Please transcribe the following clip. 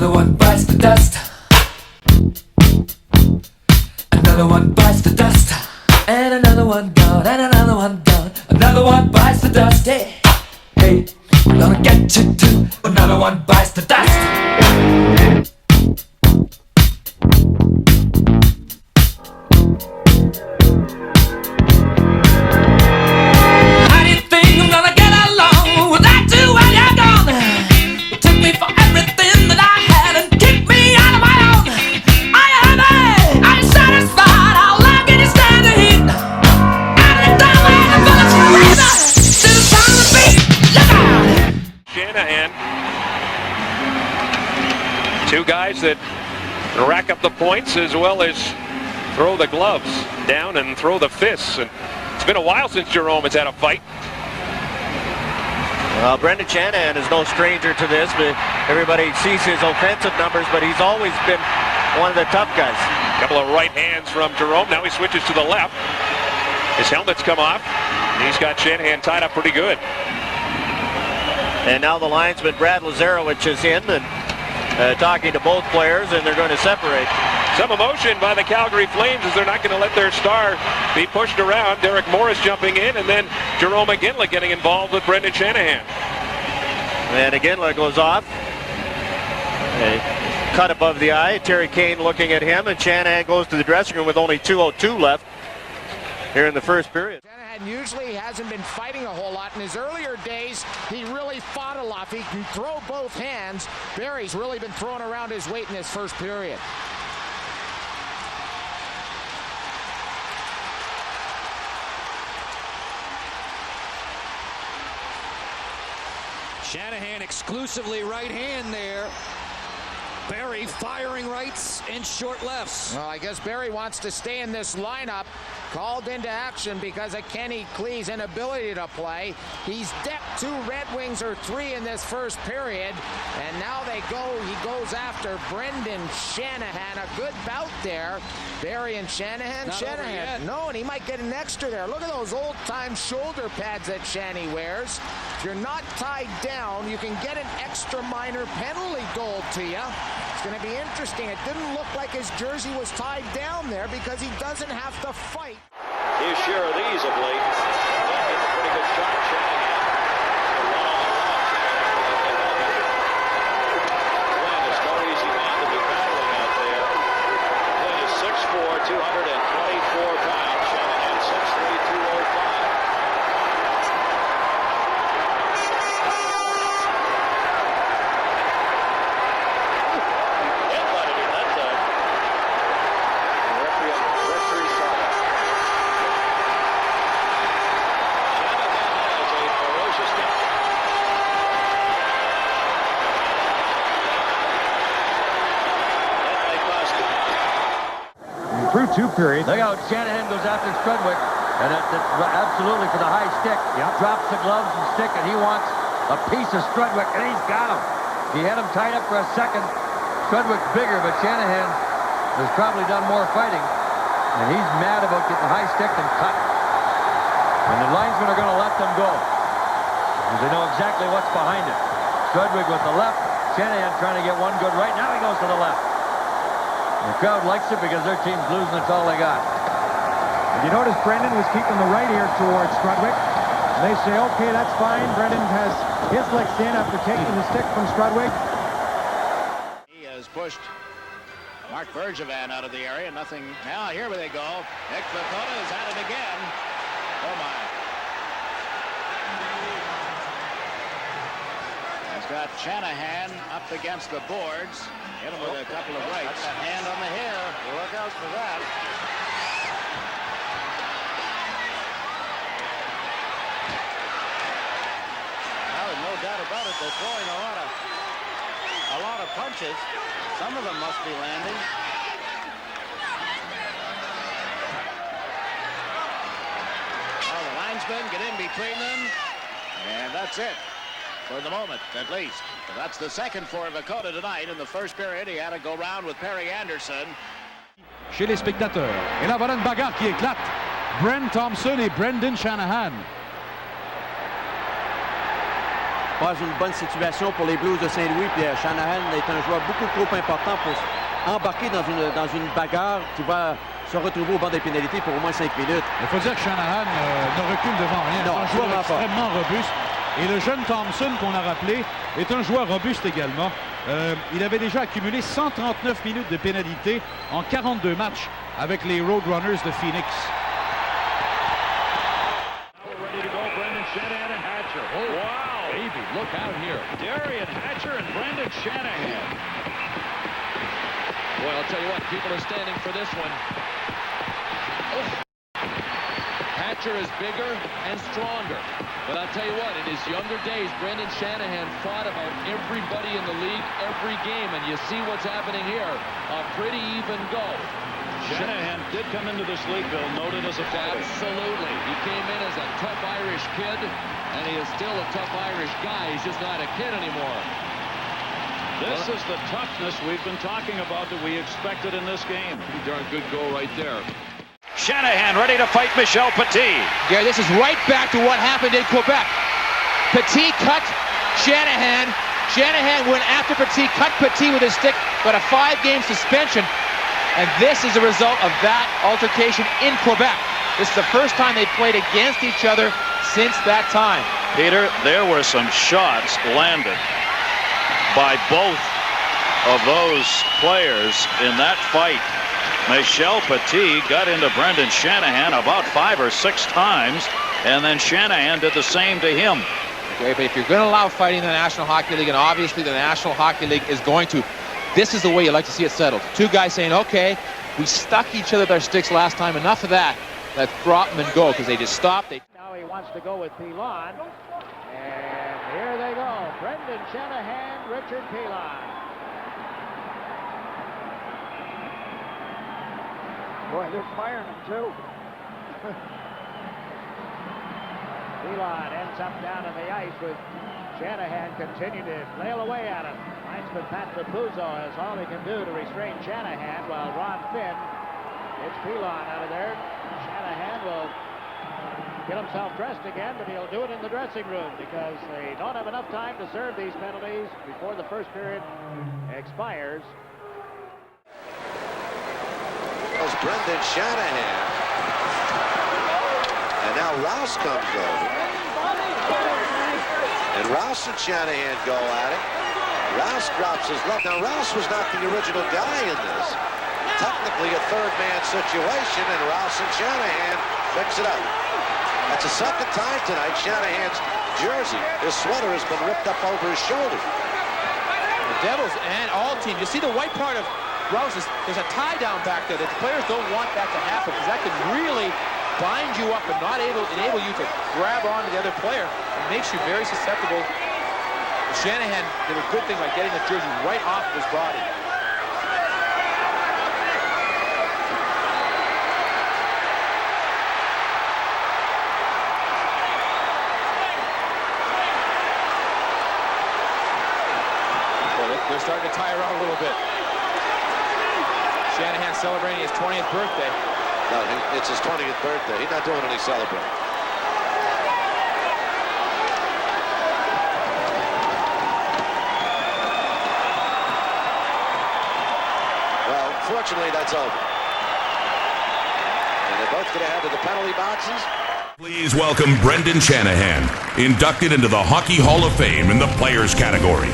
Another one bites the dust. Another one bites the dust. And another one gone, and another one gone. Another one bites the dust. Hey, hey, we're gonna get you too. Another one bites the dust. How do you think I'm gonna get along without you when you're gone? You took me for everything that I had and kicked me out of my own. Are you happy? Are you satisfied? How long can you stand the heat? Out of the time when the bullets breathe to the sound of the beat. Look out! Shanahan, two guys that rack up the points as well as throw the gloves down and throw the fists. And it's been a while since Jerome has had a fight. Well, Brendan Shanahan is no stranger to this, but everybody sees his offensive numbers, but he's always been one of the tough guys. A couple of right hands from Jerome. Now he switches to the left. His helmet's come off. He's got Shanahan tied up pretty good. And now the linesman Brad Lazarowicz is in and talking to both players, and they're going to separate. Some emotion by the Calgary Flames as they're not going to let their star be pushed around. Derek Morris jumping in, and then Jerome Iginla getting involved with Brendan Shanahan. And Iginla goes off. A cut above the eye. Terry Kane looking at him, and Shanahan goes to the dressing room with only 2:02 left here in the first period. Shanahan usually hasn't been fighting a whole lot. In his earlier days, he really fought a lot. He can throw both hands. Barry's really been throwing around his weight in this first period. Shanahan exclusively right hand there. Barry firing rights and short lefts. Well, I guess Barry wants to stay in this lineup. Called into action because of Kenny Klee's inability to play. He's decked 2 Red Wings or 3 in this first period. And now he goes after Brendan Shanahan. A good bout there. Barry and Shanahan. Not Shanahan. No, and he might get an extra there. Look at those old-time shoulder pads that Shanny wears. If you're not tied down, you can get an extra minor penalty goal to you. It's going to be interesting. It didn't look like his jersey was tied down there because he doesn't have to fight. His share of these of late. That's a pretty good shot, Shanahan. Glynn is no easy man to be battling out there. Glynn is 6'4", 224 pounds. Shanahan 6'3", 205. Through 2 periods. Look out, Shanahan goes after Strudwick, and absolutely for the high stick. Yep. Drops the gloves and stick, and he wants a piece of Strudwick, and he's got him. He had him tied up for a second. Strudwick's bigger, but Shanahan has probably done more fighting, and he's mad about getting high stick and cut. And the linesmen are going to let them go, because they know exactly what's behind it. Strudwick with the left, Shanahan trying to get one good right. Now he goes to the left. The crowd likes it because their team's losing. It's all they got. You notice Brendan was keeping the right ear towards Strudwick. They say, okay, that's fine. Brendan has his licks in after taking the stick from Strudwick. He has pushed Mark Bergevin out of the area. Nothing. Now here they go. Mick Vukota is at it again. Oh my. He's got Shanahan up against the boards. Hit him with a couple of rights. That's a hand on the hair. Look out for that. Well, there's no doubt about it. They're throwing a lot of punches. Some of them must be landing. Well, the linesmen get in between them, and that's it. For the moment, at least. But that's the second for Vukota tonight. In the first period, he had to go round with Perry Anderson. Chez les spectateurs. Et là, voilà une bagarre qui éclate. Brent Thompson et Brendan Shanahan. pas une bonne situation pour les Blues de Saint-Louis. Puis Shanahan est un joueur beaucoup trop important pour embarquer dans une bagarre qui va se retrouver au banc des pénalités pour au moins 5 minutes. Il faut dire que Shanahan ne recule devant rien. Non, c'est un joueur extrêmement robuste. Et le jeune Thompson qu'on a rappelé est un joueur robuste également. Il avait déjà accumulé 139 minutes de pénalité en 42 matchs avec les Roadrunners de Phoenix. Shanahan and Hatcher. Oh, wow. Baby, look out here. Derian Hatcher and Brendan Shanahan. Boy, I'll tell you what, people are standing for this one. Oh. Hatcher is bigger and stronger. But I'll tell you what, in his younger days, Brendan Shanahan fought about everybody in the league every game. And you see what's happening here. A pretty even go. Shanahan did come into this league, Bill, noted as a fighter. Absolutely. He came in as a tough Irish kid, and he is still a tough Irish guy. He's just not a kid anymore. This is the toughness we've been talking about that we expected in this game. Pretty darn good goal right there. Shanahan ready to fight Michel Petit. Yeah, this is right back to what happened in Quebec. Petit cut Shanahan. Shanahan went after Petit, cut Petit with his stick, got a 5-game suspension. And this is a result of that altercation in Quebec. This is the first time they played against each other since that time. Peter, there were some shots landed by both of those players in that fight. Michel Petit got into Brendan Shanahan about 5 or 6 times, and then Shanahan did the same to him. Okay, but if you're going to allow fighting in the National Hockey League, and obviously the National Hockey League is going to, this is the way you like to see it settled. Two guys saying, okay, we stuck each other with our sticks last time. Enough of that. Let's drop them and go, because they just stopped. Now he wants to go with Pilon. And here they go. Brendan Shanahan, Richard Pilon. Boy, they're firing him, too. Pilon ends up down on the ice with Shanahan continuing to flail away at him. Linesman Pat Rapuzzo has all he can do to restrain Shanahan, while Ron Finn gets Pilon out of there. Shanahan will get himself dressed again, but he'll do it in the dressing room because they don't have enough time to serve these penalties before the first period expires. There's Brendan Shanahan. And now Rouse comes over. And Rouse and Shanahan go at it. Rouse drops his left. Now, Rouse was not the original guy in this. Technically a third-man situation, and Rouse and Shanahan fix it up. That's the second time tonight Shanahan's jersey, his sweater, has been ripped up over his shoulder. The Devils and all teams, you see the white part of Rouse's, there's a tie down back there that the players don't want that to happen, because that can really bind you up and not enable you to grab on to the other player. It makes you very susceptible. Shanahan did a good thing by getting the jersey right off of his body. Well, they're starting to tie around a little bit. Shanahan celebrating his 20th birthday. No, it's his 20th birthday. He's not doing any celebrating. Well, fortunately, that's over. And they're both going to head to the penalty boxes. Please welcome Brendan Shanahan, inducted into the Hockey Hall of Fame in the Players category.